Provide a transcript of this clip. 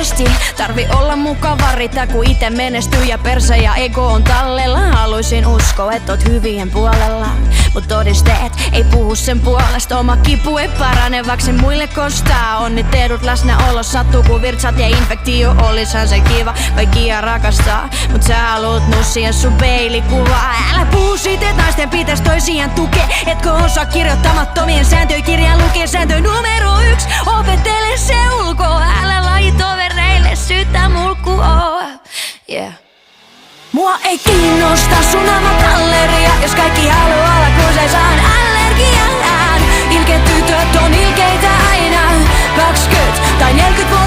monesti tarvi olla mukava ritä, kun ite menestyy ja perse ja ego on tallella. Haluisin uskoa, et oot hyvien puolella, mut todisteet ei puhu sen puolesta. Oma kipu ei parane, vaikka se muille kostaa. Onnittelut läsnäolo sattuu kun virtsat ja infektio. Olishan se kiva, kaikkia rakastaa, mut sä haluut nussien sun peilikuvaa. Älä puhu siitä, et naisten pitäis toisiaan tukea. Etkö osaa kirjoittamattomien sääntöjen kirjaa lukee? Sääntö numero 1, opettele se ulkoa. Älä laji tovereille syyttä mulkkua. Yeah. Mua ei kiinnosta sun ama galleria, jos kaikki haluaa olla kun se saan allergia.